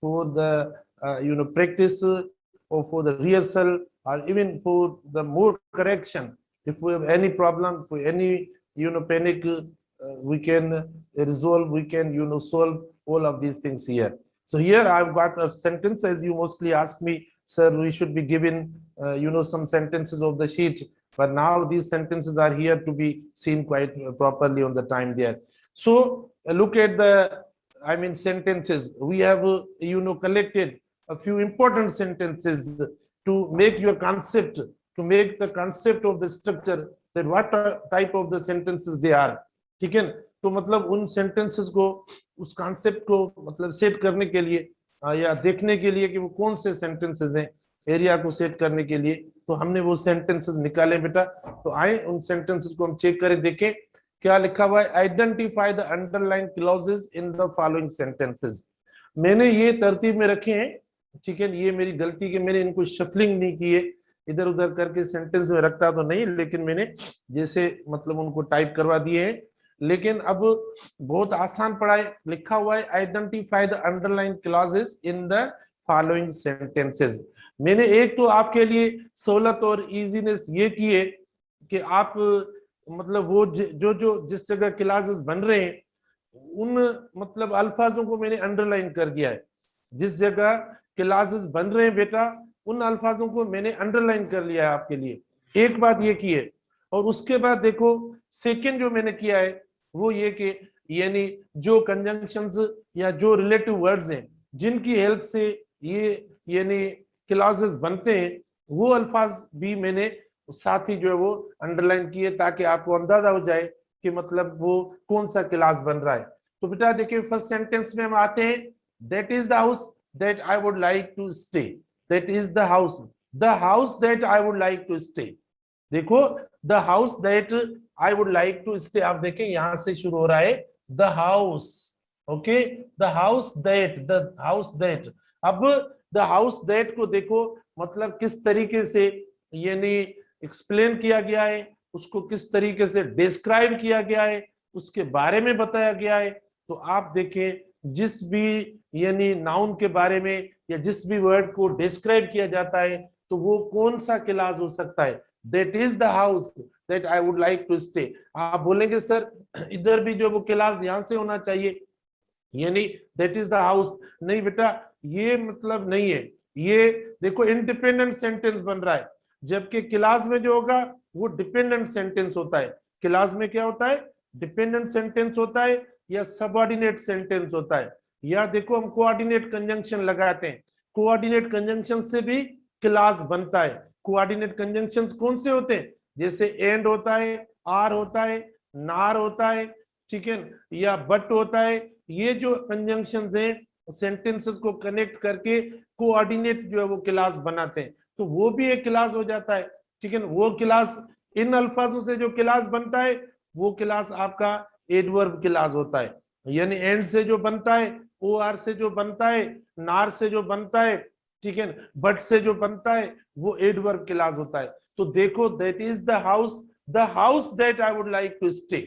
for the practice, or for the rehearsal, or even for the more correction. If we have any problem, for any panic, we can resolve, we can solve all of these things here. So here I've got a sentence, as you mostly ask me, sir, we should be given some sentences of the sheet, but now these sentences are here to be seen quite properly on the time there. So look at the sentences. We have collected a few important sentences to make your concept, to make the concept of the structure, that what type of the sentences they are. ठीक है, तो मतलब उन sentences को, उस concept को मतलब set करने के लिए या देखने के लिए कि वो कौन से सेंटेंसेस हैं, एरिया को सेट करने के लिए, तो हमने वो सेंटेंसेस निकाले बेटा। तो आए उन सेंटेंसेस को हम चेक करें, देखें क्या लिखा हुआ है। Identify the underline clauses in the following sentences. मैंने ये तरतीब में रखे हैं, ठीक है, ये मेरी गलती कि मैंने इनको शफलिंग नहीं की है, इधर उधर करके सेंटेंस में रखता तो नहीं, लेकिन मैंने जैसे मतलब उनको टाइप करवा दिए हैं। लेकिन अब बहुत आसान पढ़ा है, लिखा हुआ है identify the underline clauses in the following sentences. मैंने एक तो आपके लिए सहूलत और इजीनेस ये की है कि आप मतलब वो जो जो जिस जगह क्लॉजेस बन रहे हैं उन मतलब अल्फाजों को मैंने अंडरलाइन कर दिया है। जिस जगह क्लॉजेस बन रहे हैं बेटा, उन अल्फाजों को मैंने अंडरलाइन कर लिया है आपके लिए। एक बात ये की है। और उसके बाद देखो सेकंड जो मैंने किया है वो ये कि यानी जो कंजंक्शंस या जो रिलेटिव वर्ड्स हैं जिनकी हेल्प से ये यानी क्लॉजेस बनते हैं, वो अल्फाज भी मैंने साथ ही जो है वो अंडरलाइन किए, ताकि आपको अंदाजा हो जाए कि मतलब वो कौन सा क्लॉज बन रहा है। तो बेटा देखिए फर्स्ट सेंटेंस में हम आते हैं, that is the house that I would like to stay. That is the house that I would like to stay. देखो the house that I would like to stay, आप देखें यहां से शुरू हो रहा है the house. Okay, the house that. अब द हाउस दैट को देखो मतलब किस तरीके से यानी एक्सप्लेन किया गया है, उसको किस तरीके से डिस्क्राइब किया गया है, उसके बारे में बताया गया है। तो आप देखें जिस भी यानी नाउन के बारे में या जिस भी वर्ड को डिस्क्राइब किया जाता है तो वो कौन सा क्लॉज हो सकता है, that is the house that I would like to stay. आप बोलेंगे सर इधर भी जो वो क्लॉज यहां से होना चाहिए, यानी दैट इज द हाउस। नहीं बेटा, ये मतलब नहीं है। ये देखो इंडिपेंडेंट सेंटेंस बन रहा है, जबकि क्लास में जो होगा वो डिपेंडेंट सेंटेंस होता है। क्लास में क्या होता है, डिपेंडेंट सेंटेंस होता है या सबऑर्डिनेट सेंटेंस होता है, या देखो हम कोऑर्डिनेट कंजंक्शन लगाते हैं, कोऑर्डिनेट कंजंक्शन से भी क्लास बनता है। कोऑर्डिनेट कंजंक्शंस कौन से होते हैं, जैसे एंड होता है, आर होता है, नार होता है, ठीक है, या बट होता है। ये जो कंजंक्शंस हैं सेंटेंसेस को कनेक्ट करके कोऑर्डिनेट जो है वो क्लास बनाते हैं, तो वो भी एक क्लास हो जाता है, ठीक है। वो क्लास इन अल्फाजों से जो क्लास बनता है वो क्लास आपका एडवर्ब क्लास होता है, यानी एंड से जो बनता है, ओ आर से जो बनता है, नार से जो बनता है, ठीक है, बट से जो बनता है वो एडवर्ब क्लास होता है। तो देखो that is the house that I would like to stay,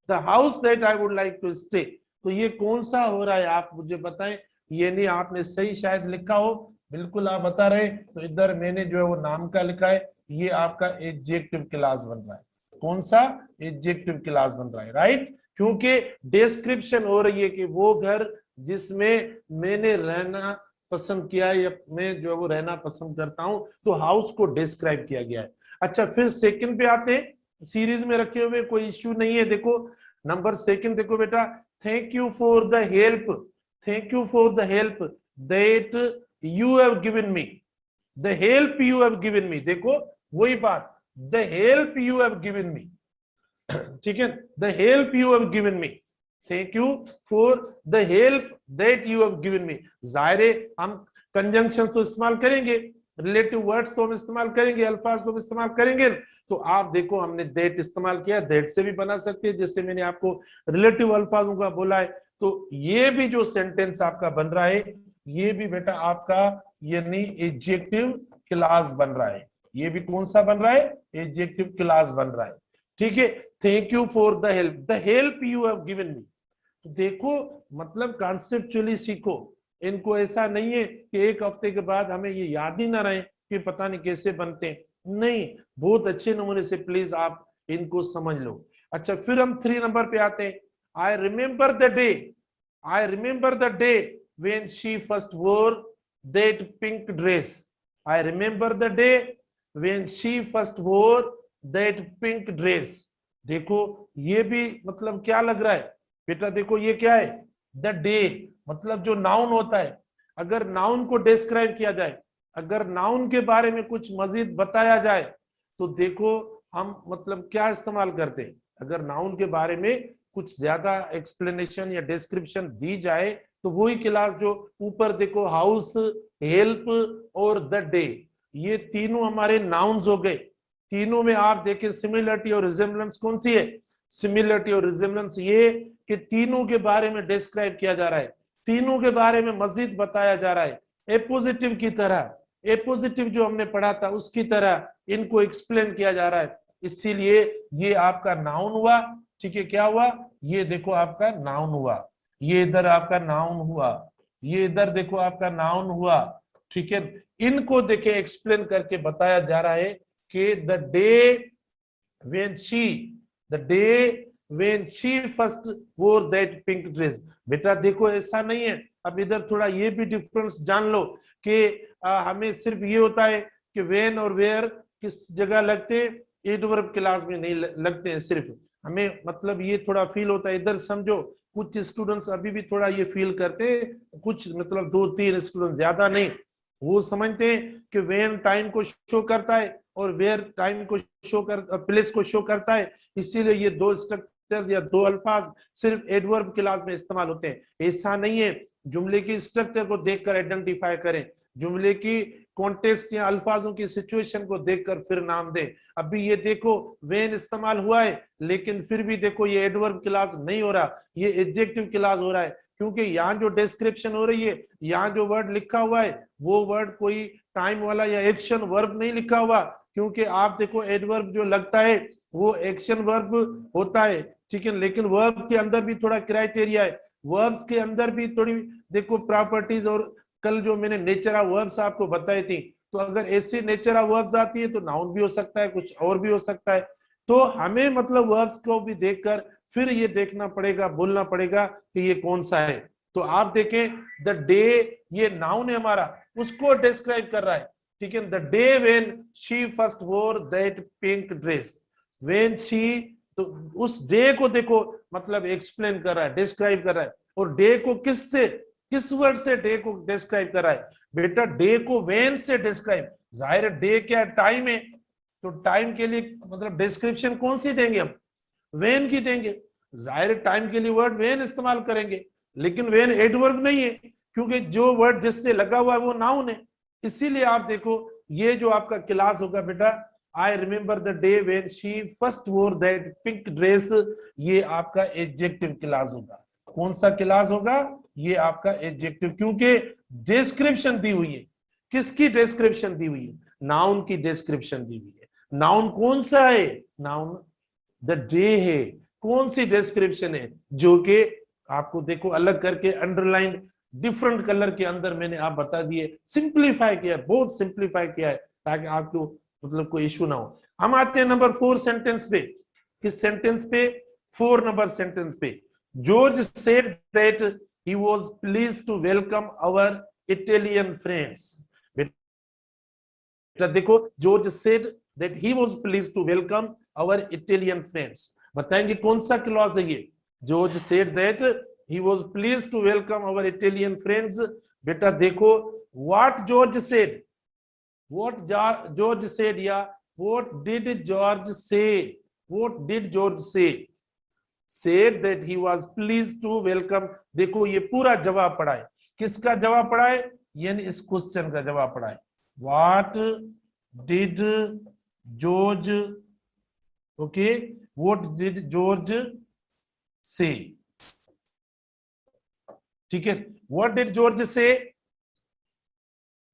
the house that I would like to stay. तो ये कौन सा हो रहा है आप मुझे बताएं। ये नहीं आपने सही शायद लिखा हो, बिल्कुल आप बता रहे, तो इधर मैंने जो है वो नाम का लिखा है, ये आपका एडजेक्टिव क्लास बन रहा है। कौन सा, एडजेक्टिव क्लास बन रहा है, राइट, क्योंकि डिस्क्रिप्शन हो रही है कि वो घर जिसमें मैंने रहना पसंद किया है या मैं जो है वो रहना पसंद करता हूं, तो हाउस को डिस्क्राइब किया गया है। अच्छा फिर सेकंड पे आते हैं, सीरीज में रखे हुए कोई इश्यू नहीं है। देखो नंबर सेकंड देखो बेटा, thank you for the help, thank you for the help that you have given me, the help you have given me. देखो वही बात, the help you have given me, ठीक है, the help you have given me, thank you for the help that you have given me. जाहिर है हम conjunction तो इस्तेमाल करेंगे, रिलेटिव वर्ड्स तो हम इस्तेमाल करेंगे, अल्फाज को इस्तेमाल करेंगे। तो आप देखो हमने दैट इस्तेमाल किया, दैट से भी बना सकते हैं, जैसे मैंने आपको रिलेटिव अल्फाजों का बोला है। तो ये भी जो सेंटेंस आपका बन रहा है ये भी बेटा आपका यानी एडजेक्टिव क्लास बन रहा है। ये भी कौन सा बन रहा है, एडजेक्टिव क्लास बन रहा है, ठीक है। Thank you for the help you have given me. तो देखो मतलब कॉन्सेप्चुअली सीखो इनको ऐसा नहीं है कि एक हफ्ते के बाद हमें ये याद ही ना रहे कि पता नहीं कैसे बनते हैं, नहीं, बहुत अच्छे नमूने से प्लीज आप इनको समझ लो। अच्छा, फिर हम 3 नंबर पे आते हैं। I remember the day, I remember the day when she first wore that pink dress. I remember the day when she first wore that pink dress. देखो ये भी मतलब क्या लग रहा है बेटा, देखो ये क्या है, द डे, मतलब जो नाउन होता है, अगर नाउन को डिस्क्राइब किया जाए, अगर नाउन के बारे में कुछ मजीद बताया जाए, तो देखो हम मतलब क्या इस्तेमाल करते हैं, अगर नाउन के बारे में कुछ ज्यादा एक्सप्लेनेशन या डिस्क्रिप्शन दी जाए, तो वही क्लास जो ऊपर देखो, हाउस, हेल्प और द डे, ये तीनों हमारे नाउन्स हो गए। तीनों में आप देखें सिमिलरिटी और रिजेम्बलेंस कौन सी है, सिमिलरिटी और रिजेम्बलेंस ये कि तीनों के बारे में डिस्क्राइब किया जा रहा है, तीनों के बारे में मजीद बताया जा रहा है, ए पॉजिटिव की तरह, ए पॉजिटिव जो हमने पढ़ा था उसकी तरह इनको एक्सप्लेन किया जा रहा है, इसीलिए ये आपका नाउन हुआ। ठीक है, क्या हुआ, ये देखो आपका नाउन हुआ, ये इधर आपका नाउन हुआ, ये इधर देखो आपका नाउन हुआ। ठीक है, इनको देखे एक्सप्लेन करके बताया जा रहा है कि the day when she, the day when she first wore that pink dress. बेटा देखो ऐसा नहीं है, अब इधर थोड़ा ये भी डिफरेंस जान लो कि हमें सिर्फ ये होता है कि व्हेन और वेयर किस जगह लगते, एडवर्ब क्लास में नहीं लगते हैं, सिर्फ हमें मतलब ये थोड़ा फील होता है, इधर समझो कुछ स्टूडेंट्स अभी भी थोड़ा ये फील करते हैं, कुछ मतलब 2-3 स्टूडेंट, ज्यादा नहीं, वो समझते हैं कि वेन टाइम को शो करता है और वेयर टाइम को शो कर, प्लेस को शो करता है, इसीलिए ये दो स्ट्रक्चर या दो अल्फाज सिर्फ एडवर्ब क्लास में इस्तेमाल होते हैं। ऐसा नहीं है, जुमले की स्ट्रक्चर को देखकर आइडेंटिफाई करें, जुमले की कॉन्टेक्स्ट या अल्फाजों की सिचुएशन को देखकर फिर नाम दे। अभी ये देखो वेन इस्तेमाल हुआ है, लेकिन फिर भी देखो ये एडवर्ब क्लास नहीं हो रहा, ये एडजेक्टिव क्लास हो रहा है, क्योंकि यहाँ जो डिस्क्रिप्शन हो रही है, यहाँ जो वर्ड लिखा हुआ है, वो वर्ड कोई टाइम वाला या एक्शन वर्ब नहीं लिखा हुआ, क्योंकि आप देखो एडवर्ब जो लगता है वो एक्शन वर्ब होता है। ठीक है, लेकिन वर्ब के अंदर भी थोड़ा क्राइटेरिया है, वर्ब्स के अंदर भी थोड़ी देखो प्रॉपर्टीज, और कल जो मैंने नेचर ऑफ वर्ब्स आपको बताई थी, तो अगर ऐसी नेचर ऑफ वर्ब्स आती है तो नाउन भी हो सकता है, कुछ और भी हो सकता है, तो हमें मतलब वर्ब्स को भी देखकर फिर ये देखना पड़ेगा, बोलना पड़ेगा कि ये कौन सा है। तो आप देखें द डे, ये नाउन है हमारा, उसको डिस्क्राइब कर रहा है। ठीक है, the day when she first wore that pink dress, when she, तो उस डे को देखो मतलब एक्सप्लेन कर रहा है, डिस्क्राइब कर रहा है, और डे को किससे, किस वर्ड से डे को डिस्क्राइब कर रहा है बेटा, डे को वेन से डिस्क्राइब, जाहिर डे क्या टाइम है, तो टाइम के लिए मतलब डिस्क्रिप्शन कौन सी देंगे हम, वेन की देंगे, जाहिर टाइम के लिए वर्ड वेन इस्तेमाल करेंगे, लेकिन वेन एडवर्ब नहीं है, क्योंकि जो वर्ड जिससे लगा हुआ है वो नाउन है। इसीलिए आप देखो ये जो आपका क्लास होगा बेटा, I remember the day when she first wore that pink dress, ये आपका एडजेक्टिव क्लास होगा। कौन सा क्लास होगा, ये आपका एडजेक्टिव, क्योंकि डिस्क्रिप्शन दी हुई है, किसकी डिस्क्रिप्शन दी हुई है, नाउन की डिस्क्रिप्शन दी हुई है। नाउन कौन सा है, नाउन द डे है, कौन सी डिस्क्रिप्शन है, जो कि आपको देखो अलग करके अंडरलाइन डिफरेंट कलर के अंदर मैंने आप बता दिए, सिंप्लीफाई किया, बहुत सिंप्लीफाई किया है, ताकि आपको मतलब कोई इशू ना हो। हम आते हैं नंबर 4 सेंटेंस पे, किस सेंटेंस पे, 4 नंबर सेंटेंस पे। George said that he was pleased to welcome our Italian friends. बेटा देखो, George said that he was pleased to welcome our Italian friends, बताएंगे कौन सा क्लॉज है ये, George said that he was pleased to welcome our Italian friends। बेटा देखो what George said, what George said, या what did George say, what did George say, said that he was pleased to welcome। देखो ये पूरा जवाब पढ़ा है, किसका जवाब पढ़ा है, यानी इस क्वेश्चन का जवाब पढ़ा है, what did George, okay, what did George say। ठीक है, what did George say,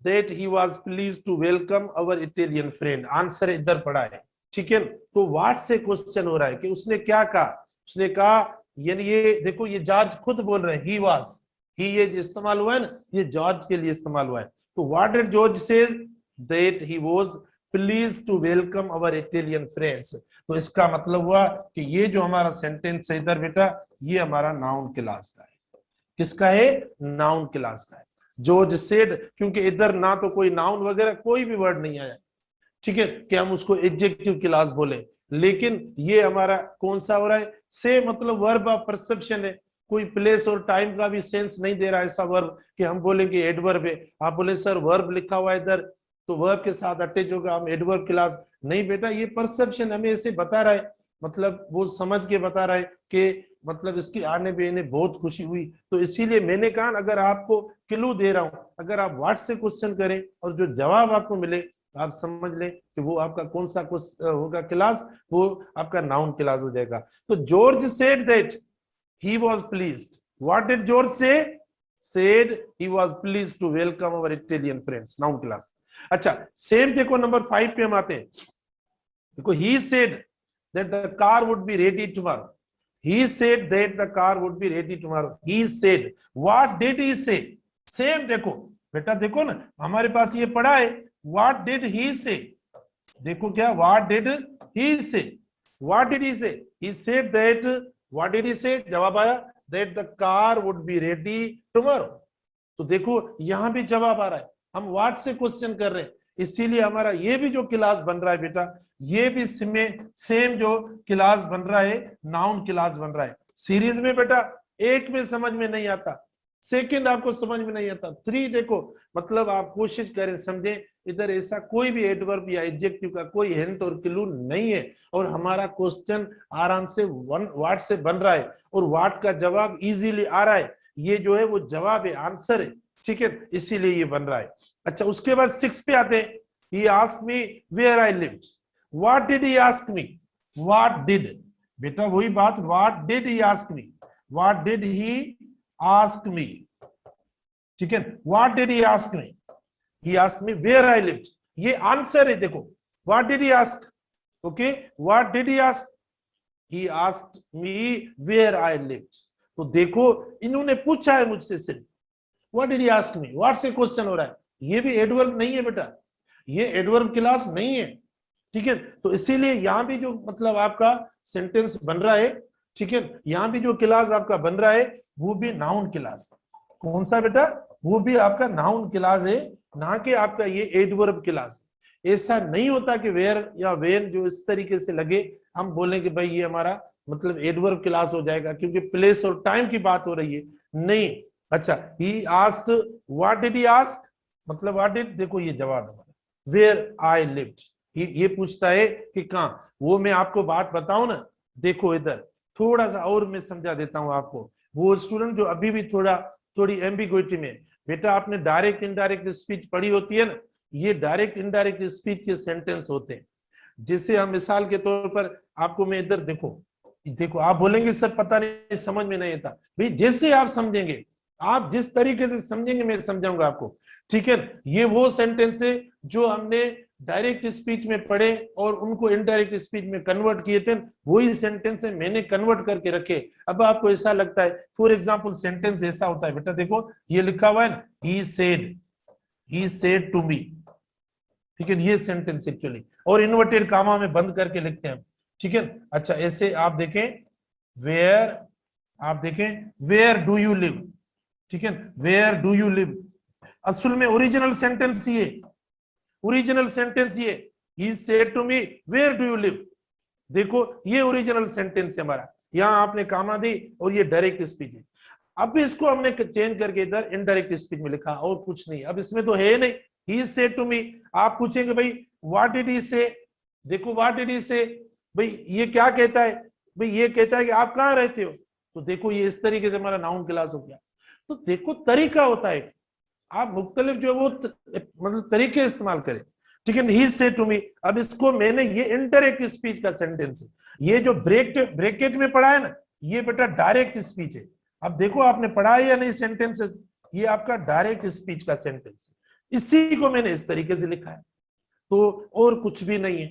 that he was pleased to welcome our Italian friend। Answer इधर पड़ा है। ठीक है, तो व्हाट से क्वेश्चन हो रहा है कि उसने क्या कहा, उसने कहा, यानी ये देखो ये जॉर्ज खुद बोल रहे हैं, he was, ही ये जो इस्तेमाल हुआ है ना, ये जॉर्ज के लिए इस्तेमाल हुआ है। तो what did George say? That he was please to welcome our Italian friends. तो इसका मतलब हुआ कि ये जो हमारा सेंटेंस है इधर बेटा, ये हमारा नाउन क्लास का है। किसका है? नाउन क्लास का है। जॉर्ज सेड, क्योंकि इधर ना तो कोई नाउन वगैरह कोई भी वर्ड नहीं आया, ठीक है, कि हम उसको एडजेक्टिव क्लास बोले। लेकिन ये हमारा कौन सा हो रहा है? से मतलब वर्ब ऑफ परसेप्शन है, कोई प्लेस और टाइम का भी सेंस नहीं दे रहा है ऐसा वर्ब कि हम बोलेंगे एडवर्ब है। आप बोले सर वर्ब लिखा हुआ है इधर, तो वर्ब के साथ अटैच होगा, हम एडवर्ब क्लास नहीं बेटा, ये परसेप्शन हमें ऐसे बता रहा है, मतलब वो समझ के बता रहा है कि मतलब इसके आने पे इन्हें बहुत खुशी हुई। तो इसीलिए मैंने कहा अगर आपको क्लू दे रहा हूं, अगर आप व्हाट से क्वेश्चन करें और जो जवाब आपको मिले आप समझ लें कि वो आपका कौन सा होगा क्लास, वो आपका नाउन क्लास हो जाएगा। तो George said that he was pleased. What did George say? Said he was pleased to welcome our Italian friends. Noun class. अच्छा, सेम देखो नंबर 5 पे हम आते हैं। देखो he said that the car would be ready tomorrow. He said that the car would be ready tomorrow. He said. What did he say? Same देखो बेटा, देखो ना हमारे पास ये पढ़ा है what did he say. देखो क्या what did he say. What did he say? He said that. What did he say? जवाब आया that the car would be ready tomorrow. तो देखो यहां भी जवाब आ रहा है, हम व्हाट से क्वेश्चन कर रहे हैं, इसीलिए हमारा ये भी जो क्लास बन रहा है बेटा, ये भी सेम जो क्लास बन रहा है नाउन क्लास बन रहा है। सीरीज में बेटा एक में समझ में नहीं आता, सेकंड आपको समझ में नहीं आता, 3 देखो मतलब आप कोशिश करें समझें, इधर ऐसा कोई भी एडवर्ब या एडजेक्टिव का कोई हिंट और क्लू नहीं है, और हमारा क्वेश्चन आराम से व्हाट से बन रहा है और व्हाट का जवाब इजीली आ रहा है। ये जो है वो जवाब है, आंसर है, ठीक है, इसीलिए ये बन रहा है। अच्छा उसके बाद 6 पे आते हैं। He asked me where I lived. What did he ask me? What did, बेटा वही बात, what did he ask me? What did he ask me? ठीक है, what did he ask me? He asked me where I lived. ये answer है देखो, what did he ask? Okay, what did he ask? He asked me where I lived. तो देखो इन्होंने पूछा है मुझसे सिर्फ, what did he ask me? what से क्वेश्चन हो रहा है, ये भी एडवर्ब नहीं है बेटा, ये एडवर्ब क्लास नहीं है, ठीक है। तो इसीलिए यहां भी जो मतलब आपका सेंटेंस बन रहा है, ठीक है, यहां भी जो क्लास आपका बन रहा है वो भी नाउन क्लास। कौन सा बेटा? वो भी आपका नाउन क्लास है, ना कि आपका ये एडवर्ब क्लास। ऐसा नहीं होता कि वेयर या वेन जो इस तरीके से लगे हम बोलें कि भाई ये हमारा मतलब एडवर्ब क्लास हो जाएगा क्योंकि प्लेस और टाइम की बात हो रही है, नहीं। अच्छा, he asked, what did he ask, मतलब व्हाट डिड, देखो ये जवाब है वेयर आई लिव्ड। ये पूछता है कि कहाँ, वो मैं आपको बात बताऊं ना, देखो इधर थोड़ा सा और मैं समझा देता हूं आपको। वो स्टूडेंट जो अभी भी थोड़ी एम्बिग्विटी में, बेटा आपने डायरेक्ट इनडायरेक्ट स्पीच पढ़ी होती है ना, ये डायरेक्ट इनडायरेक्ट स्पीच के सेंटेंस होते हैं। जैसे हम मिसाल के तौर पर आपको मैं इधर देखो आप बोलेंगे सर पता नहीं समझ में नहीं आता, भाई जैसे आप समझेंगे, आप जिस तरीके से समझेंगे मैं समझाऊंगा आपको, ठीक है। ये वो सेंटेंस है जो हमने डायरेक्ट स्पीच में पढ़े और उनको इनडायरेक्ट स्पीच में कन्वर्ट किए थे, वही सेंटेंस है मैंने कन्वर्ट करके रखे। अब आपको ऐसा लगता है, फॉर एग्जांपल सेंटेंस ऐसा होता है बेटा, देखो ये लिखा हुआ है ना, ही सेड टू मी, ठीक है, ये सेंटेंस एक्चुअली, और इन्वर्टेड कामा में बंद करके लिखते हैं, ठीक है। अच्छा ऐसे आप देखें वेयर डू यू लिव, ठीक है, वेयर डू यू लिव, असल में ओरिजिनल सेंटेंस ये he said to me where do you live, देखो ये ओरिजिनल सेंटेंस है हमारा, यहां आपने कामा दी और ये डायरेक्ट स्पीच है। अब इसको हमने चेंज करके इधर इनडायरेक्ट स्पीच में लिखा और कुछ नहीं, अब इसमें तो है नहीं, ही सेड टू मी। आप पूछेंगे भाई व्हाट डिड ही से, देखो व्हाट डिड ही से, भाई ये क्या कहता है, भाई ये कहता है कि आप कहाँ रहते हो, तो देखो ये इस तरीके से हमारा नाउन क्लास हो गया। तो देखो तरीका होता है, आप मुख्तलिफ जो है वो मतलब तरीके इस्तेमाल करें, ठीक है। ही सेड टू मी, अब इसको मैंने, ये इनडायरेक्ट स्पीच का सेंटेंस है, ये जो ब्रैकेट में पढ़ा है ना, ये बेटा डायरेक्ट स्पीच है। अब देखो आपने पढ़ा है या नहीं सेंटेंसेस, ये आपका डायरेक्ट स्पीच का सेंटेंस है, इसी को मैंने इस तरीके से लिखा है, तो और कुछ भी नहीं है।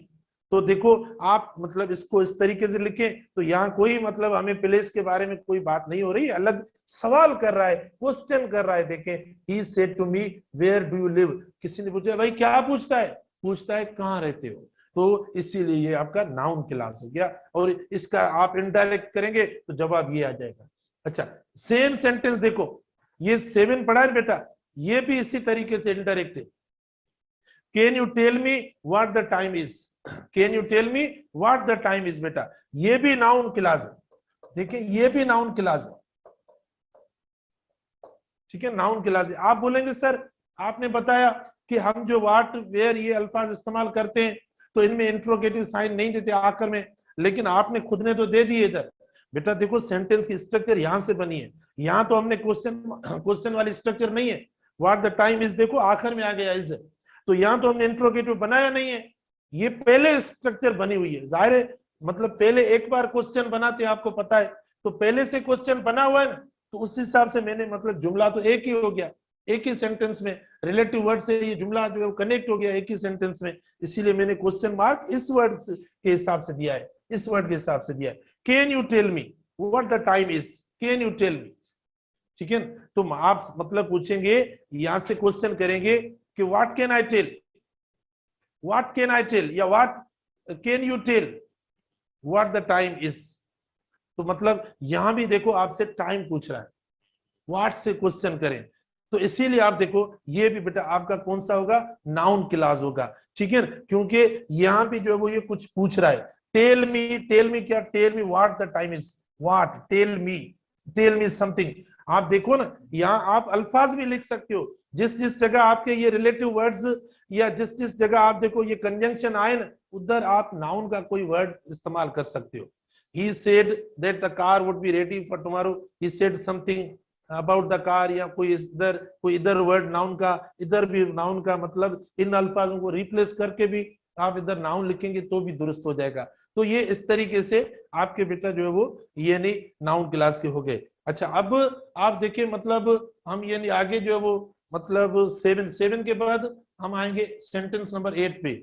तो देखो आप मतलब इसको इस तरीके से लिखें तो यहाँ कोई मतलब हमें प्लेस के बारे में कोई बात नहीं हो रही, अलग सवाल कर रहा है, क्वेश्चन कर रहा है। देखें, he said to me where do you live, किसी ने पूछा भाई क्या पूछता है, पूछता है कहाँ रहते हो, तो इसीलिए ये आपका नाउन क्लास हो गया। और इसका आप इनडायरेक्ट करेंगे तो जवाब ये आ जाएगा। अच्छा, सेम सेंटेंस देखो, ये 7 पढ़ा है बेटा, ये भी इसी तरीके से इनडायरेक्ट है। Can you tell me what the time is, can you tell me what the time is, बेटा ये भी नाउन क्लास है। देखिए ये भी नाउन क्लास है, ठीक है, नाउन क्लास है। आप बोलेंगे सर आपने बताया कि हम जो व्हाट वेयर ये अल्फाज इस्तेमाल करते हैं तो इनमें इंट्रोगेटिव साइन नहीं देते आखिर में, लेकिन आपने खुद ने तो दे दिए इधर। बेटा देखो सेंटेंस की स्ट्रक्चर यहां से बनी है, यहां तो हमने क्वेश्चन वाली स्ट्रक्चर नहीं है। व्हाट द टाइम इज देखो आखिर में आ गया इज, तो यहां तो हमने इंट्रोगेटिव बनाया नहीं है, ये पहले स्ट्रक्चर बनी हुई है। जाहिर है मतलब पहले एक बार क्वेश्चन बनाते हैं आपको पता है, तो पहले से क्वेश्चन बना हुआ है ना, तो उस हिसाब से मैंने मतलब जुमला तो एक ही हो गया, एक ही सेंटेंस में रिलेटिव वर्ड से ये जुमला जो है कनेक्ट हो गया एक ही सेंटेंस में, इसीलिए मैंने क्वेश्चन मार्क इस वर्ड के हिसाब से दिया है, इस वर्ड के हिसाब से दिया है। Can you tell me what the time is, can you tell me, ठीक है। तो आप मतलब पूछेंगे, यहां से क्वेश्चन करेंगे कि what can I tell, what can I tell, या what can you tell what the time is. तो मतलब यहां भी देखो आपसे टाइम पूछ रहा है, व्हाट से क्वेश्चन करें, तो इसीलिए आप देखो ये भी बेटा आपका कौन सा होगा, नाउन क्लास होगा, ठीक है, क्योंकि यहां भी जो है वो ये कुछ पूछ रहा है। टेल मी क्या, tell me what the time is, what, tell me something. आप देखो ना यहाँ आप अल्फाज भी लिख सकते हो, जिस जिस जगह आपके ये रिलेटिव वर्ड्स या जिस जिस जगह आप देखो ये कंजंक्शन आए ना, उधर आप नाउन का कोई वर्ड इस्तेमाल कर सकते हो। He said that the car would be ready for tomorrow. He said something about the car, या कोई इधर वर्ड नाउन का, इधर भी नाउन का, मतलब इन अल्फाजों को रिप्लेस करके भी आप इधर नाउन लिखेंगे तो भी दुरुस्त हो जाएगा। तो ये इस तरीके से आपके बेटा जो है वो ये नहीं नाउन क्लास के हो गए। अच्छा अब आप देखिए मतलब हम ये नहीं आगे जो है वो मतलब 7 के बाद हम आएंगे सेंटेंस नंबर 8 पे,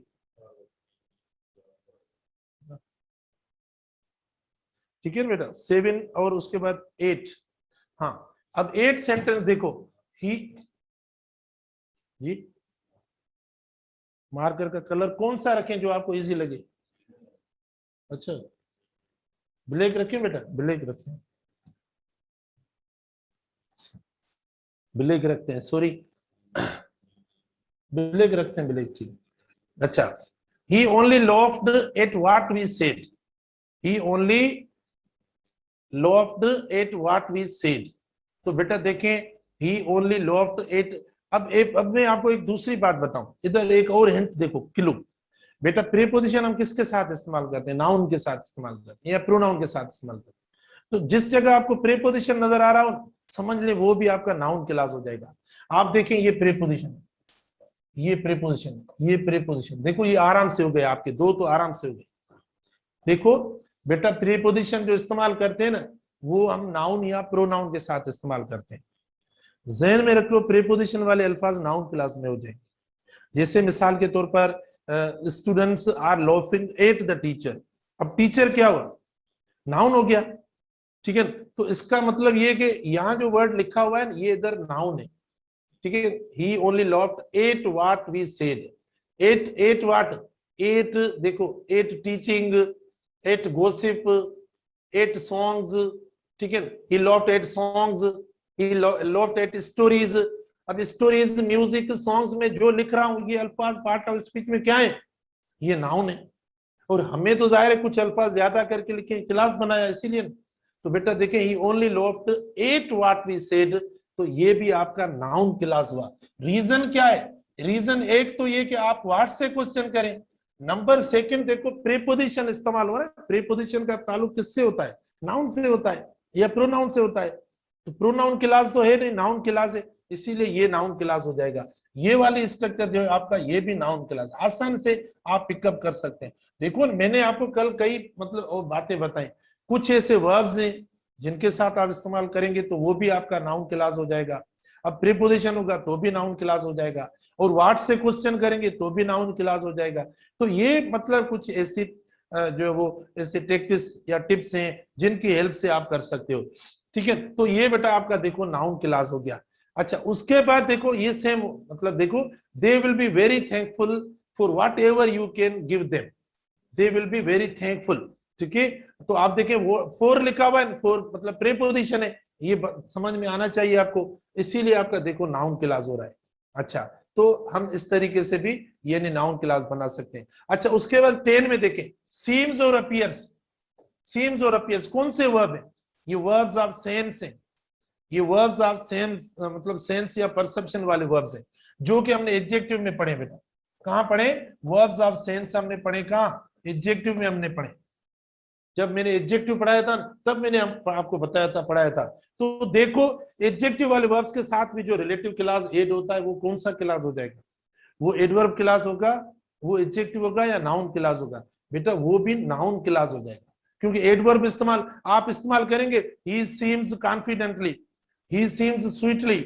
ठीक है बेटा 7 और उसके बाद 8। हाँ अब 8 सेंटेंस देखो, ही जी मार्कर का कलर कौन सा रखें जो आपको इजी लगे, अच्छा ब्लैक रखें बेटा, ब्लैक रखते हैं, ब्लैक रखते हैं, सॉरी ब्लैक रखते हैं, ब्लैक ठीक। अच्छा, he only laughed at what we said, he only laughed at what we said। तो बेटा देखें he only laughed at, अब मैं आपको एक दूसरी बात बताऊं, इधर एक और हिंट देखो, क्लू। बेटा प्रीपोजिशन हम किसके साथ इस्तेमाल करते हैं, नाउन के साथ इस्तेमाल करते हैं या प्रोनाउन के साथ इस्तेमाल करते हैं। तो जिस जगह आपको प्रीपोजिशन नजर आ रहा हो समझ ले वो भी आपका नाउन क्लास हो जाएगा। आप देखें ये प्रीपोजिशन, ये प्रीपोजिशन, ये प्रीपोजिशन, देखो ये आराम से हो गए आपके दो, तो आराम से हो गए। देखो बेटा प्रीपोजिशन जो इस्तेमाल करते हैं ना वो हम नाउन या प्रोनाउन के साथ इस्तेमाल करते हैं। ज़हन में रख लो प्रीपोजिशन वाले अल्फाज नाउन क्लास में हो जाएंगे। जैसे मिसाल के तौर पर students are laughing at the teacher, अब टीचर क्या हुआ, नाउन हो गया, ठीक है। तो इसका मतलब ये कि यहाँ जो वर्ड लिखा हुआ है ये इधर नाउन है, ठीक है। He only laughed at what we said, at what, at देखो, at teaching, at gossip, at songs, ठीक है। He laughed at songs, he laughed at stories. अब स्टोरीज, म्यूजिक, सॉन्ग्स में जो लिख रहा हूं ये अल्फाज पार्ट ऑफ स्पीच में क्या है, ये नाउन है। और हमें तो जाहिर है कुछ अल्फाज ज्यादा करके लिखे, क्लास बनाया इसीलिए। तो बेटा देखें he only laughed at what we said, तो ये भी आपका नाउन क्लास हुआ। रीजन क्या है, रीजन एक तो ये कि आप व्हाट से क्वेश्चन करें, नंबर सेकंड देखो प्रीपोजिशन इस्तेमाल हो रहा है, प्रीपोजिशन का ताल्लुक किससे होता है, नाउन से होता है या प्रोनाउन से होता है। तो प्रोनाउन क्लास तो है नहीं, नाउन क्लास है, इसीलिए ये नाउन क्लास हो जाएगा। ये वाली स्ट्रक्चर जो है आपका ये भी नाउन क्लास, आसान से आप पिकअप कर सकते हैं। देखो मैंने आपको कल कई मतलब और बातें बताई, कुछ ऐसे वर्ब्स हैं जिनके साथ आप इस्तेमाल करेंगे तो वो भी आपका नाउन क्लास हो जाएगा। अब प्रीपोजिशन होगा तो भी नाउन क्लास हो जाएगा, और व्हाट से क्वेश्चन करेंगे तो भी नाउन क्लास हो जाएगा। तो ये मतलब कुछ ऐसी जो है वो ऐसे टेक्टिक्स या टिप्स हैं जिनकी हेल्प से आप कर सकते हो। ठीक है, तो ये बेटा आपका देखो नाउन क्लास हो गया। अच्छा, उसके बाद देखो ये सेम मतलब देखो, they will be very thankful for what ever you can give them, they will be very thankful. ठीक है, तो आप देखें वो फोर लिखा हुआ है, फोर मतलब प्रीपोजिशन है, ये समझ में आना चाहिए आपको, इसीलिए आपका देखो नाउन क्लास हो रहा है। अच्छा, तो हम इस तरीके से भी ये नाउन क्लास बना सकते हैं। अच्छा, उसके बाद 10 में देखें, सीम्स और अपीयर्स, सीम्स और अपीयर्स कौन से वर्ब है? ये वर्ब्स ऑफ सेंस है, ये वर्ब्स ऑफ सेंस मतलब सेंस या परसेप्शन वाले वर्ब्स हैं, जो कि हमने एडजेक्टिव में पढ़े बेटा। कहां पढ़े? वर्ब्स ऑफ सेंस हमने पढ़े, कहां? एडजेक्टिव में हमने पढ़े। जब मैंने एडजेक्टिव पढ़ाया था तब मैंने आपको बताया था, पढ़ाया था। तो देखो एडजेक्टिव वाले वर्ब्स के साथ भी जो रिलेटिव क्लास ऐड होता है वो कौन सा क्लास हो जाएगा? वो एडवर्ब क्लास होगा, वो एडजेक्टिव होगा, या नाउन क्लास होगा? बेटा वो भी नाउन क्लास हो जाएगा, क्योंकि एडवर्ब इस्तेमाल आप इस्तेमाल करेंगे, ही सीम्स कॉन्फिडेंटली, ही सीम्स स्वीटली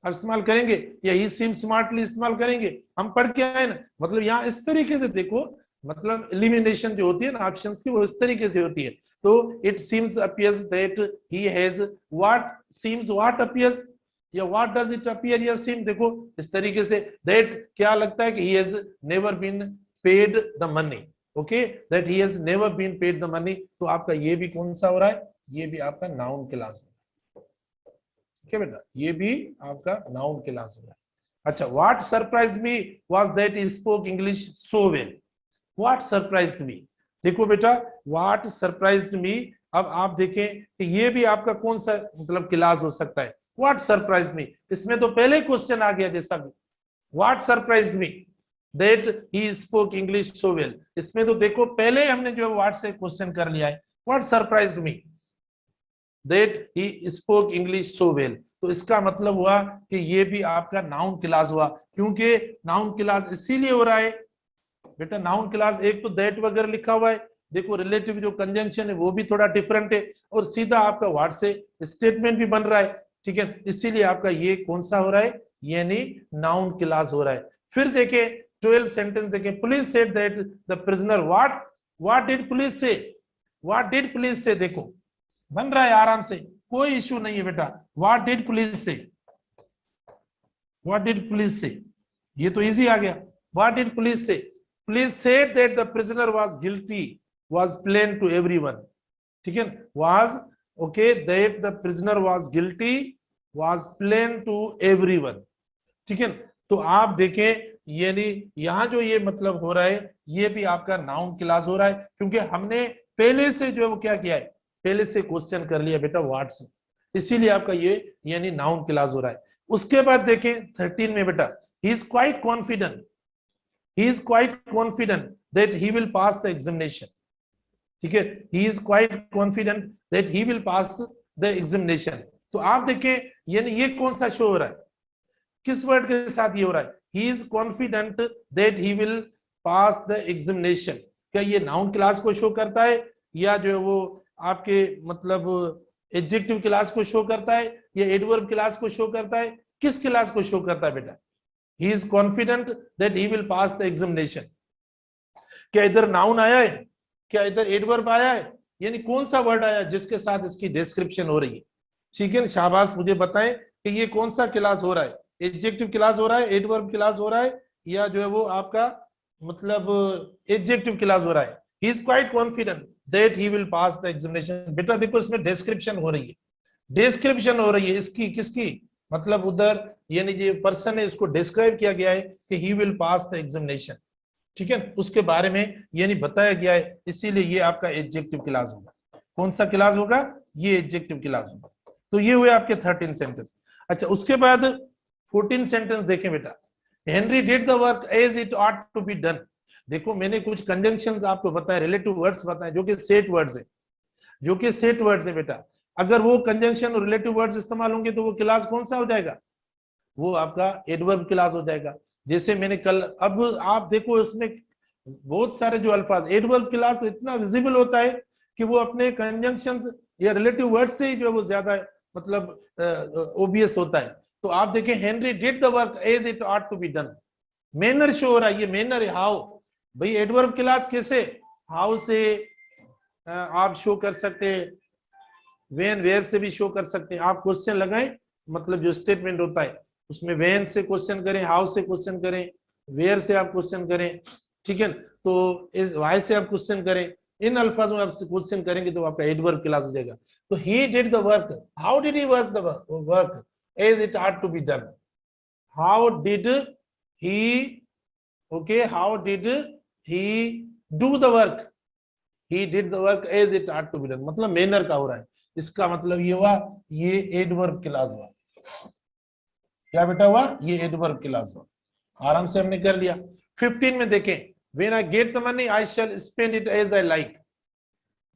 आप इस्तेमाल करेंगे, या ही सीम्स स्मार्टली इस्तेमाल करेंगे, हम पढ़ के आए ना। मतलब यहाँ इस तरीके से देखो, मतलब एलिमिनेशन जो होती है ना ऑप्शंस की, वो इस तरीके से होती है। तो it seems appears that he has what, seems what appears, या व्हाट डज इट अपीयर या सीम, देखो इस तरीके से। दैट क्या लगता है कि he has never been paid the money, okay, that he has never been paid the money. तो आपका ये भी कौन सा हो रहा है? ये भी आपका नाउन क्लास हो रहा है। ठीक है बेटा, ये भी आपका नाउन क्लास हो रहा है। अच्छा, what surprise me was that he spoke English so well, what surprised me, देखो बेटा व्हाट सरप्राइज्ड मी। अब आप देखें कि ये भी आपका कौन सा मतलब क्लास हो सकता है? व्हाट सरप्राइज्ड मी, इसमें तो पहले क्वेश्चन आ गया जैसा भी, what surprised me that he spoke English so well, इसमें तो देखो पहले हमने जो व्हाट से क्वेश्चन कर लिया है, what surprised me that he spoke English so well. तो इसका मतलब हुआ कि ये भी आपका नाउन क्लास हुआ, क्योंकि नाउन क्लास इसीलिए हो रहा है बेटा, नाउन क्लास एक तो दैट वगैरह लिखा हुआ है, देखो रिलेटिव जो कंजंक्शन है वो भी थोड़ा डिफरेंट है, और सीधा आपका व्हाट से स्टेटमेंट भी बन रहा है। ठीक है, इसीलिए आपका ये कौन सा हो रहा है? यानी नाउन क्लास हो रहा है। फिर देखे 12 सेंटेंस देखे, police said that the prisoner what did police say, what did police से, देखो बन रहा है आराम से, कोई इश्यू नहीं है बेटा। What did police say, what did police say, ये तो इजी आ गया। What did police say, police said that the prisoner was guilty was plain to everyone. ठीक है, was okay, that the prisoner was guilty was plain to everyone. ठीक है, तो आप देखें यानी यहां जो ये मतलब हो रहा है, ये भी आपका नाउन क्लास हो रहा है, क्योंकि हमने पहले से जो है वो क्या किया है, पहले से क्वेश्चन कर लिया बेटा व्हाट से, इसीलिए आपका ये यानी नाउन क्लास हो रहा है। उसके बाद देखें 13 में बेटा, he is quite confident, he is quite confident that he will pass the examination। ठीक है, he is quite confident that he will pass the examination। तो आप देखें यानी ये कौन सा शो हो रहा है, किस वर्ड के साथ ये हो रहा है? he is confident that he will pass the examination। क्या ये नाउन क्लास को शो करता है, या जो है वो आपके मतलब एडजेक्टिव क्लास को शो करता है, या एडवर्ब क्लास को शो करता है? किस क्लास को शो करता है बेटा? He is confident that he will pass the examination। क्या इधर नाउन आया है, क्या इधर एडवर्ब आया है, यानी कौन सा वर्ड आया जिसके साथ इसकी डिस्क्रिप्शन हो रही है? ठीक है, शाबाश, मुझे बताएं कि ये कौन सा क्लास हो रहा है, एडजेक्टिव क्लास हो रहा है, एडवर्ब क्लास हो रहा है, या जो है वो आपका मतलब एडजेक्टिव क्लास हो रहा है? He is quite confident that he will pass the examination। बेटा देखो इसमें डिस्क्रिप्शन हो रही है, डिस्क्रिप्शन हो रही है इसकी, किसकी? मतलब उधर यानी जो पर्सन है उसको डिस्क्राइब किया गया है कि he will pass the examination. ठीक है, उसके बारे में यानी बताया गया है, इसीलिए ये आपका एडजेक्टिव क्लास होगा। कौन सा क्लास होगा? ये एडजेक्टिव क्लास होगा। तो ये हुए आपके 13 सेंटेंस। अच्छा, उसके बाद 14 सेंटेंस देखें बेटा, Henry did the work as it ought to be done. देखो मैंने कुछ कंजंक्शंस आपको बताए, रिलेटिव वर्ड्स बताए, जो कि सेट वर्ड्स है, जो कि सेट वर्ड्स है बेटा। अगर वो कंजंक्शन और रिलेटिव वर्ड्स इस्तेमाल होंगे तो वो क्लास कौन सा हो जाएगा? वो आपका एडवर्ब क्लास हो जाएगा। जैसे मैंने कल, अब आप देखो इसमें बहुत सारे जो अल्फाज, एडवर्ब क्लास तो इतना विजिबल होता है कि वो अपने कंजंक्शंस या रिलेटिव वर्ड से ही जो है वो ज्यादा मतलब ओबियस होता है। तो आप देखें Henry did the work as it ought to be done, manner show हो रहा है, ये मैनर है। हाउ, भाई एडवर्ब क्लास कैसे, हाउ से आप शो कर सकते हैं, वेन वेयर से भी शो कर सकते हैं। आप क्वेश्चन लगाएं, मतलब जो स्टेटमेंट होता है उसमें वेन से क्वेश्चन करें, हाउ से क्वेश्चन करें, वेयर से आप क्वेश्चन करें, ठीक है। तो इस वाई से आप क्वेश्चन करें, इन अल्फाजों में आप क्वेश्चन करेंगे तो आपका एडवर्ब क्लास हो जाएगा। तो he did the work, how did he work the work as it are to be done, how did he, okay, how did he do the work, he did the work as it ought to be done, मतलब manner का हो रहा है। इसका मतलब ये हुआ, ये एडवर्ब क्लॉज हुआ। क्या बेटा हुआ, ये एडवर्ब क्लॉज हुआ। आराम से हमने कर लिया। 15 में देखें, when I get the money I shall spend it as I like,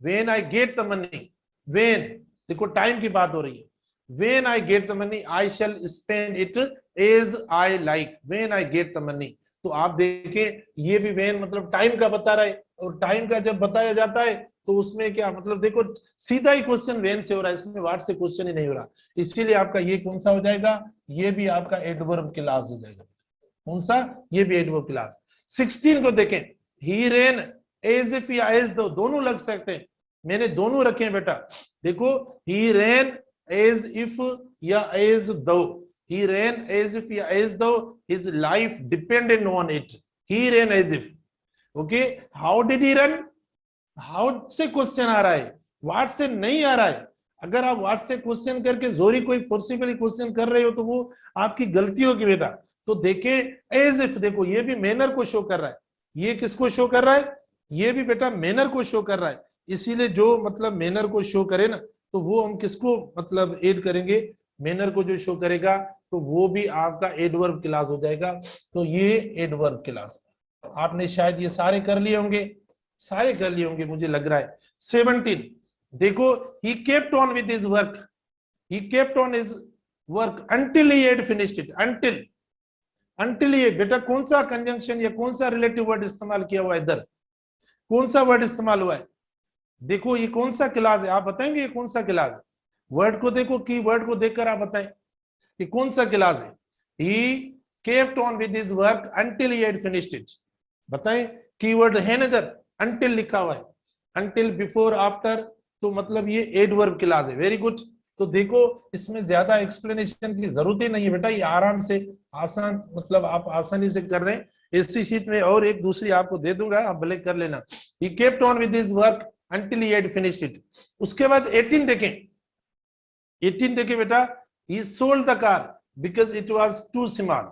when I get the money, when, देखो टाइम की बात हो रही है, when I get the money I shall spend it as I like, when I get the money। तो आप देखें ये भी when मतलब टाइम का बता रहा है, और टाइम का जब बताया जाता है तो उसमें क्या मतलब, देखो सीधा ही क्वेश्चन when से हो रहा है, इसमें व्हाट से क्वेश्चन ही नहीं हो रहा, इसीलिए आपका ये कौन सा हो जाएगा, ये भी आपका एडवर्ब क्लॉज हो जाएगा। कौन सा, ये भी एडवर्ब क्लॉज। 16 को देखें, ही रेन एज इफ या एज दो, दोनों लग सकते हैं, मैंने दोनों रखे हैं बेटा। देखो ही रेन एज इफ या एज दो, he ran as if as though his life depended on it, he ran as if, okay, how did he run, how से क्वेश्चन आ रहा है, व्हाट से नहीं आ रहा है। अगर आप व्हाट से क्वेश्चन करके जोरी कोई फोर्सिबली क्वेश्चन कर रहे हो तो वो आपकी गलती होगी बेटा। तो देखे एज इफ, देखो ये भी मैनर को शो कर रहा है, ये किसको शो कर रहा है, ये भी बेटा मैनर को शो कर रहा है। इसीलिए जो मतलब मैनर को शो करे ना, तो वो हम किसको मतलब ऐड करेंगे, मैनर को जो शो करेगा तो वो भी आपका एडवर्ब क्लॉज हो जाएगा। तो ये एडवर्ब क्लॉज, आपने शायद ये सारे कर लिए होंगे, सारे कर लिए होंगे मुझे लग रहा है। 17 देखो, he kept on with his work, he kept on his work until he had finished it, until ये बेटा कौन सा कंजंक्शन या कौन सा रिलेटिव वर्ड इस्तेमाल किया हुआ है इधर, कौन सा वर्ड इस्तेमाल हुआ है, देखो ये कौन सा क्लॉज है, आप बताएंगे ये कौन सा क्लॉज है, वर्ड को देखो, की वर्ड को देखकर आप बताएं कि कौन सा क्लॉज है। he kept on with his work until he had finished it, बताएं, कीवर्ड है ना इधर, until लिखा हुआ है, until, before, after, तो मतलब ये एडवर्ब क्लॉज है। Very good. तो देखो इसमें ज्यादा एक्सप्लेनेशन की जरूरत ही नहीं है बेटा, ये आराम से आसान, मतलब आप आसानी से कर रहे हैं। इसी शीट में और एक दूसरी आपको दे दूंगा, आप भले कर लेना। he kept on with his work until he had finished it। उसके बाद 18 देखें, 18 देखें बेटा, he sold the car because it was too small,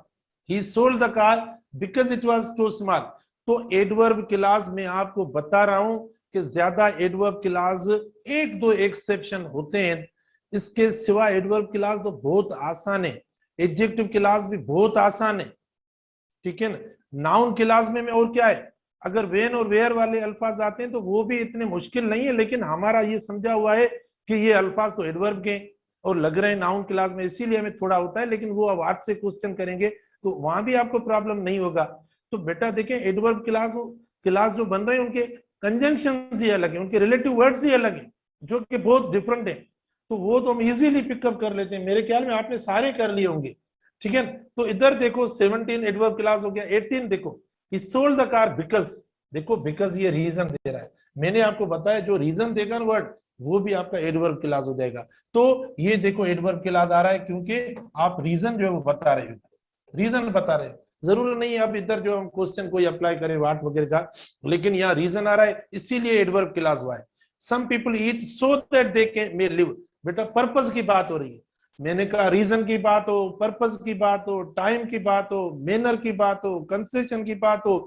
he sold the car because it was too small। तो एडवर्ब क्लॉज में आपको बता रहा हूं कि ज्यादा एडवर्ब क्लॉज एक दो एक्सेप्शन होते हैं, इसके सिवा एडवर्ब क्लॉज तो बहुत आसान है, एडजेक्टिव क्लॉज भी बहुत आसान है, ठीक है ना। नाउन क्लॉज में और क्या है, अगर वेन और वेयर वाले अल्फाज आते हैं तो वो भी इतने मुश्किल नहीं है, लेकिन हमारा ये समझा हुआ है कि ये अल्फाज तो एडवर्ब के और लग रहे हैं नाउन क्लास में, इसीलिए हमें थोड़ा होता है, लेकिन वो अब आज से क्वेश्चन करेंगे तो वहां भी आपको प्रॉब्लम नहीं होगा। तो बेटा देखें एडवर्ब क्लास जो बन रहे हैं उनके कंजंक्शंस ही अलग है, उनके रिलेटिव वर्ड्स ही अलग है, जो कि बहुत डिफरेंट है, तो वो तो हम इजीली पिकअप कर लेते हैं। मेरे ख्याल में आपने सारे कर लिए होंगे, ठीक है। तो इधर देखो 17 एडवर्ब क्लास हो गया। 18 देखो, he sold the car because, देखो बिकॉज ये रीजन दे रहा है, मैंने आपको बताया जो रीजन देगा वर्ड वो भी आपका एडवर्ब क्लॉज हो जाएगा। तो ये देखो एडवर्ब क्लॉज आ रहा है क्योंकि आप रीजन जो है वो बता रहे हो, रीजन बता रहे हो, जरूर नहीं है अब इधर जो हम क्वेश्चन कोई अप्लाई करें वाट वगैरह का, लेकिन यहाँ रीजन आ रहा है इसीलिए एडवर्ब क्लॉज हुआ है। Some people eat so that they can may live, बेटा पर्पस की बात हो रही है, मैंने कहा रीजन की बात हो, पर्पस की बात हो, टाइम की बात हो, मैनर की बात हो, कंसेशन की बात हो,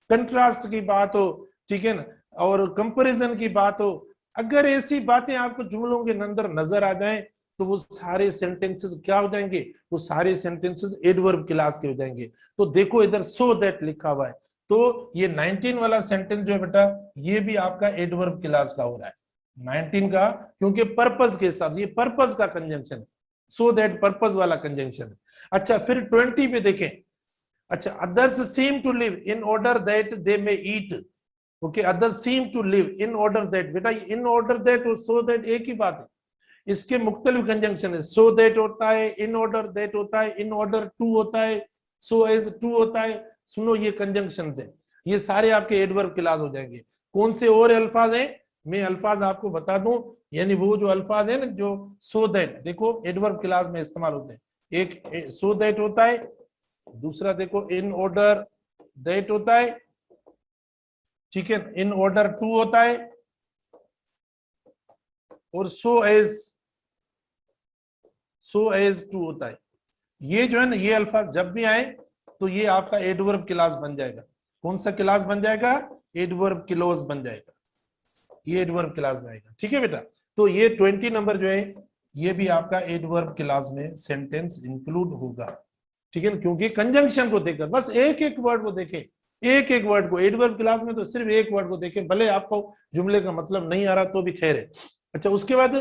कंट्रास्ट की बात हो, ठीक है ना, और कंपैरिजन की बात हो, अगर ऐसी बातें आपको जुमलों के अंदर नजर आ जाएं तो वो सारे सेंटेंसेस क्या हो जाएंगे, वो सारे सेंटेंसेस एडवर्ब क्लॉज के हो जाएंगे। तो देखो इधर सो दैट लिखा हुआ है, तो ये 19 वाला सेंटेंस जो है बेटा ये भी आपका एडवर्ब क्लॉज का हो रहा है, 19 का, क्योंकि पर्पस के साथ, ये पर्पस का कंजंक्शन, सो दैट पर्पस वाला कंजंक्शन। अच्छा फिर 20 पे देखें, अच्छा others seem to live in order that they may eat, okay, others seem to live in order that, बेटा इन ऑर्डर दैट और सो दैट एक ही बात है, इसके मुख्तलिफ कंजंक्शन है, सो दैट होता है, इन ऑर्डर दैट होता है, इन ऑर्डर टू होता है, सो एज टू होता है। सुनो ये कंजंक्शन है, ये सारे आपके एडवर्ब क्लास हो जाएंगे। कौन से और अल्फाज हैं, मैं अल्फाज आपको बता दूं, यानी वो जो अल्फाज है ना जो सो दैट, देखो एडवर्ब क्लास में इस्तेमाल होते हैं। एक सो दैट होता है, दूसरा देखो इन ऑर्डर दैट होता है, ठीक है, इन ऑर्डर टू होता है, और सो एज टू होता है। ये जो है ना ये अल्फाज जब भी आए तो ये आपका एडवर्ब क्लास बन जाएगा। कौन सा क्लास बन जाएगा, एडवर्ब क्लॉज बन जाएगा, ये एडवर्ब क्लास में आएगा। ठीक है बेटा, तो ये 20 नंबर जो है ये भी आपका एडवर्ब क्लास में सेंटेंस इंक्लूड होगा। ठीक है ना, क्योंकि कंजंक्शन को देखकर बस एक एक वर्ड को देखें, एक एक वर्ड को, एडवर्ब क्लास में तो सिर्फ एक वर्ड को देखें, भले आपको जुमले का मतलब नहीं आ रहा तो भी खैर है। अच्छा उसके बाद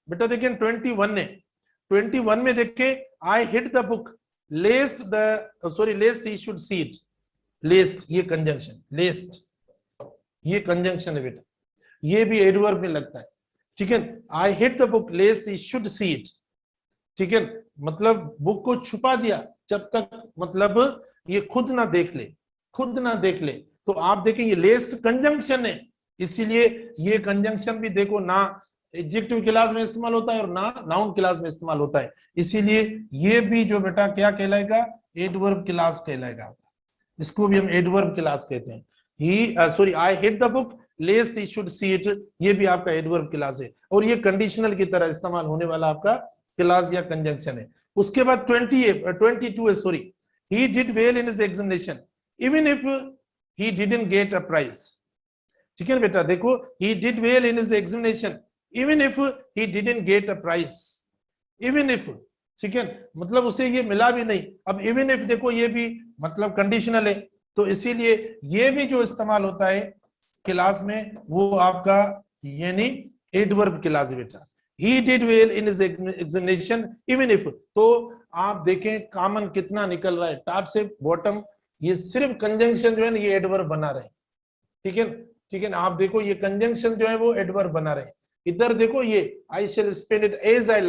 बेटा देखिए 21 ने 21 में देखे, I hit the book lest the sorry lest he should see it. Lest ये कंजंक्शन, लेस्ट ये कंजंक्शन है बेटा, ये भी एडवर्ब में लगता है। ठीक है, I hit the book lest he should see it. ठीक है, मतलब बुक को छुपा दिया जब तक मतलब ये खुद ना देख ले, खुद ना देख ले। तो आप देखें ये लेस्ट कंजंक्शन है, इसीलिए ये कंजंक्शन भी देखो ना एडजेक्टिव क्लास में इस्तेमाल होता है और ना नाउन क्लास में इस्तेमाल होता है, इसीलिए ये भी जो बेटा क्या कहलाएगा, एडवर्ब क्लास कहलाएगा। इसको भी हम एडवर्ब क्लास कहते हैं। He sorry I hit the book lest he should see it, ये भी आपका एडवर्ब क्लास है, और ये कंडीशनल की तरह इस्तेमाल होने वाला आपका क्लास या कंजंक्शन है। उसके बाद 22 है, sorry, he did well in his examination even if he didn't get a prize। ठीक है बेटा, देखो he did well in his examination even if he didn't get a prize, even if, ठीक है, मतलब उसे ये मिला भी नहीं। अब इवन इफ देखो ये भी मतलब कंडीशनल है, तो इसीलिए ये भी जो इस्तेमाल होता है क्लास में वो आपका यानी एडवर्ब क्लास है बेटा। He did well in his examination even if, तो आप देखें कॉमन कितना निकल रहा है टॉप से बॉटम, ये सिर्फ कंजंक्शन जो है ना ये एडवर्ब बना रहे हैं। ठीक है, ठीक है ना, आप देखो ये कंजंक्शन जो है वो एडवर्ब बना रहे हैं। इधर देखो ये I shall spend it as I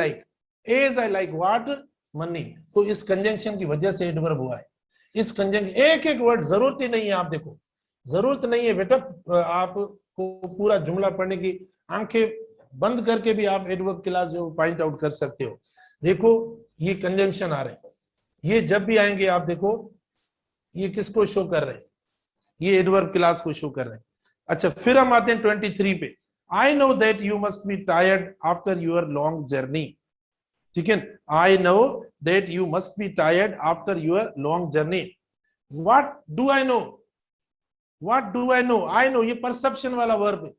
like what money, तो इस कंजंक्शन की वजह से एडवर्ब हुआ है। इस कंजंक्शन एक एक वर्ड जरूरत ही नहीं है, आप देखो जरूरत नहीं है बेटा आपको पूरा जुमला पढ़ने की, आंखें बंद करके भी आप एडवर्ब क्लास जो पॉइंट आउट कर सकते हो। देखो ये कंजंक्शन आ रहे हैं, ये जब भी आएंगे आप देखो ये किसको शो कर रहे हैं, ये एडवर्ब क्लास को शो कर रहे हैं। अच्छा फिर हम आते हैं 23 पे, I know that you must be tired after your long journey. ठीक है, I know that you must be tired after your long journey. What do I know, what do I know, I know ये perception वाला verb है,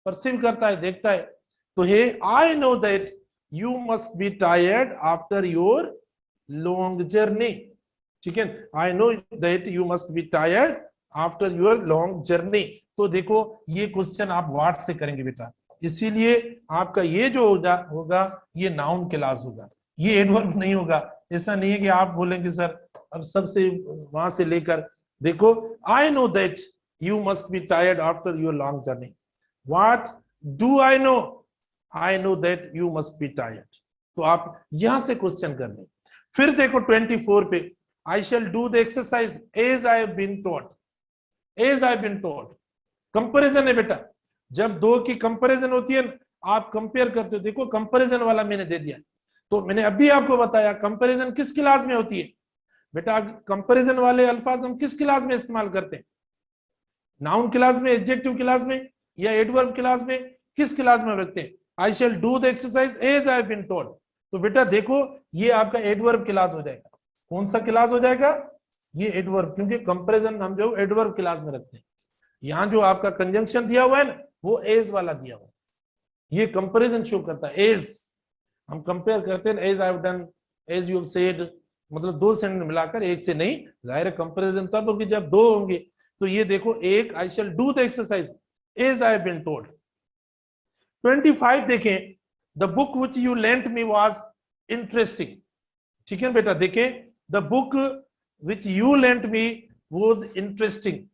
perceive करता है, देखता है। तो hey I know that you must be tired after your long journey. ठीक है, I know that you must be tired after your long journey. तो देखो ये क्वेश्चन आप व्हाट से करेंगे बेटा, इसीलिए आपका ये जो होगा ये नाउन क्लास होगा, ये एडवर्ब नहीं होगा। ऐसा नहीं है कि आप बोलेंगे सर अब सबसे वहां से लेकर, देखो आई know that you must be tired after your long journey. What do I know? I know that you must be tired. तो आप यहां से क्वेश्चन कर लें। फिर देखो 24 पे, I shall do the exercise as I have been taught. As I have been taught. Comparison है बेटा, जब दो की कंपैरिजन होती है आप कंपेयर करते हो, देखो कंपैरिजन वाला मैंने दे दिया। तो मैंने अभी आपको बताया कंपैरिजन किस क्लास में होती है बेटा, कंपैरिजन वाले अल्फाज हम किस क्लास में इस्तेमाल करते हैं, नाउन क्लास में, एडजेक्टिव क्लास में, या एडवर्ब क्लास में, किस क्लास में रखते हैं, I shall do the exercise as I have been told. तो बेटा देखो ये आपका एडवर्ब क्लास हो जाएगा। कौन सा क्लास हो जाएगा, ये एडवर्ब, क्योंकि कंपैरिजन हम जो एडवर्ब क्लास में रखते हैं। यहाँ जो आपका कंजंक्शन दिया हुआ है ना वो एज वाला दिया हुआ है, ये कंपैरिजन शो करता है। एज हम कंपेयर करते हैं, as I have done, as you have said, मतलब दो सेंटेंस मिलाकर, एक से नहीं। जाहिर है कंपैरिजन तब होगी जब दो होंगे। तो ये देखो एक I shall do the exercise as I have been told. 25 देखें, the book which you lent me was interesting. ठीक है बेटा, देखें the book which you lent me was interesting.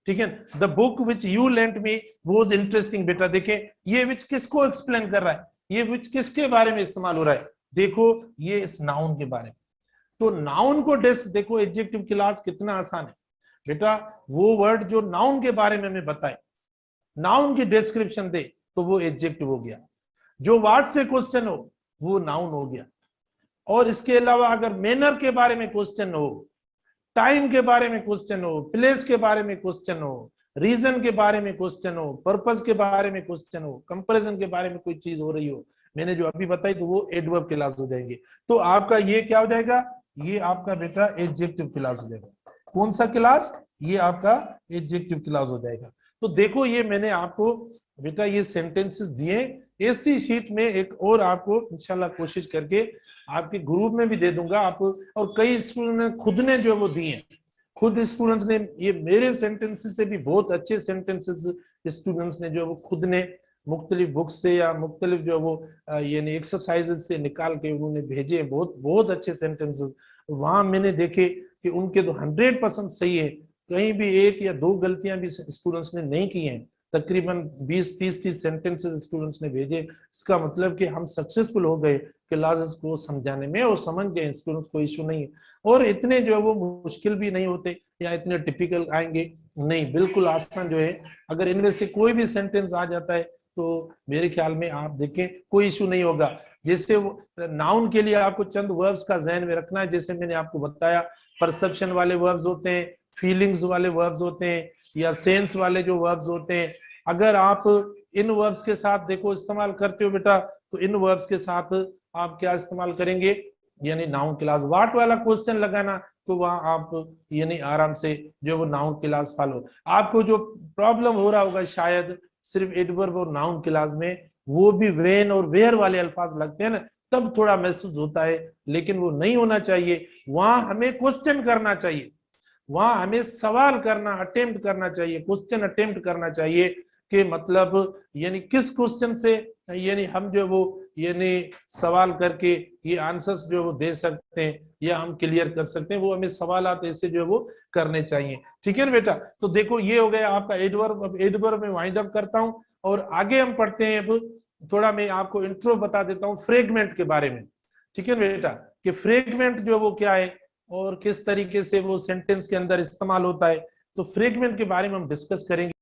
ठीक है, the book which you lent me was interesting. बेटा देखें ये विच किसको एक्सप्लेन कर रहा है, ये विच किसके बारे में इस्तेमाल हो रहा है, देखो ये इस नाउन के बारे में। तो नाउन को देखो एडजेक्टिव क्लास कितना आसान है बेटा, वो वर्ड जो नाउन के बारे में हमें बताए, नाउन की डिस्क्रिप्शन दे, तो वो एडजेक्टिव हो गया। जो वर्ड से क्वेश्चन हो वो नाउन हो गया। और इसके अलावा अगर मैनर के बारे में क्वेश्चन हो, टाइम के बारे में क्वेश्चन हो, प्लेस के बारे में क्वेश्चन हो, रीजन के बारे में क्वेश्चन हो, पर्पस के बारे में क्वेश्चन हो, कंपैरिजन के बारे में कोई चीज हो रही हो, मैंने जो अभी बताई, तो वो एडवर्ब क्लास हो जाएंगे। तो आपका ये क्या हो जाएगा, ये आपका बेटा एडजेक्टिव क्लास हो जाएगा। कौन सा क्लास, ये आपका एडजेक्टिव क्लास हो जाएगा। तो देखो ये मैंने आपको बेटा ये सेंटेंसेस दिए, ऐसी शीट में एक और आपको इंशाल्लाह कोशिश करके आपके ग्रुप में भी दे दूंगा आपको। और कई स्टूडेंट ने खुद ने जो वो दिए, खुद स्टूडेंट्स ने, ये मेरे सेंटेंसेस से भी बहुत अच्छे सेंटेंसेस स्टूडेंट्स ने जो वो खुद ने मुख्तलिफ बुक्स से या मुख्तलिफ जो वो यानी एक्सरसाइजेस से निकाल के उन्होंने भेजे, बहुत बहुत अच्छे सेंटेंसेस। वहां मैंने देखे कि उनके तो 100% सही है, कहीं भी एक या दो गलतियां भी स्टूडेंट्स ने नहीं की हैं। तकरीबन 20-30 सेंटेंसेस स्टूडेंट्स ने भेजे। इसका मतलब कि हम सक्सेसफुल हो गए क्लासेस को समझाने में, और समझ गए स्टूडेंट्स को इशू नहीं है, और इतने जो है वो मुश्किल भी नहीं होते या इतने टिपिकल आएंगे नहीं, बिल्कुल आसान जो है। अगर इनमें से कोई भी सेंटेंस आ जाता है तो मेरे ख्याल में आप देखें कोई इशू नहीं होगा। जैसे नाउन के लिए आपको चंद वर्ब्स का ज़हन में रखना है, जैसे मैंने आपको बताया परसेप्शन वाले वर्ब्स होते हैं, फीलिंग्स वाले वर्ब्स होते हैं, या सेंस वाले जो वर्ब्स होते हैं। अगर आप इन वर्ब्स के साथ देखो इस्तेमाल करते हो बेटा, तो इन वर्ब्स के साथ आप क्या इस्तेमाल करेंगे, यानी नाउन क्लास। वाट वाला क्वेश्चन लगाना, तो वहां आप यानी आराम से जो वो नाउन क्लास फॉलो। आपको जो प्रॉब्लम हो रहा होगा शायद सिर्फ एडवर्ब और नाउन क्लास में, वो भी वेन और वेयर वाले अल्फाज लगते हैं ना, तब थोड़ा महसूस होता है, लेकिन वो नहीं होना चाहिए। वहां हमें क्वेश्चन करना चाहिए, वहां हमें सवाल करना, अटेम्प्ट करना चाहिए, क्वेश्चन अटेम्प्ट करना चाहिए कि मतलब यानी किस क्वेश्चन से यानी हम जो वो यानी सवाल करके ये आंसर्स जो वो दे सकते हैं या हम क्लियर कर सकते हैं, वो हमें सवालात ऐसे जो वो करने चाहिए। ठीक है ना बेटा। तो देखो ये हो गया आपका एडवर्ब। अब एडवर्ब में वाइंड अप करता हूं और आगे हम पढ़ते हैं। अब थोड़ा मैं आपको इंट्रो बता देता हूँ फ्रेगमेंट के बारे में। ठीक है बेटा, कि फ्रेगमेंट जो वो क्या है और किस तरीके से वो सेंटेंस के अंदर इस्तेमाल होता है, तो फ्रेगमेंट के बारे में हम डिस्कस करेंगे।